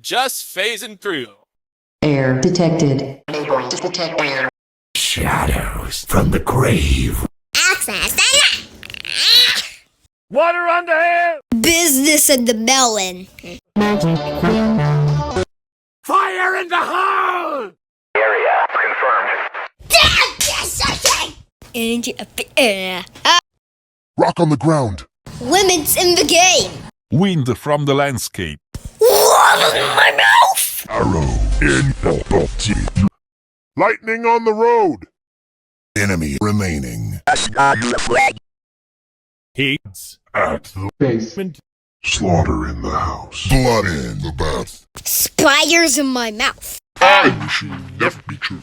just phasing through. Air detected. Unable to detect air. Shadows from the grave. Access the Water under here! business of the melon. Fire in the hole! Area confirmed. Energy of the air. Rock on the ground. Limits in the game. Wind from the landscape. Water in my mouth. Arrow in the body. Lightning on the road. Enemy remaining. Heat At the basement. Slaughter in the house. Blood in the bath. Spiders in my mouth. I machine never be true.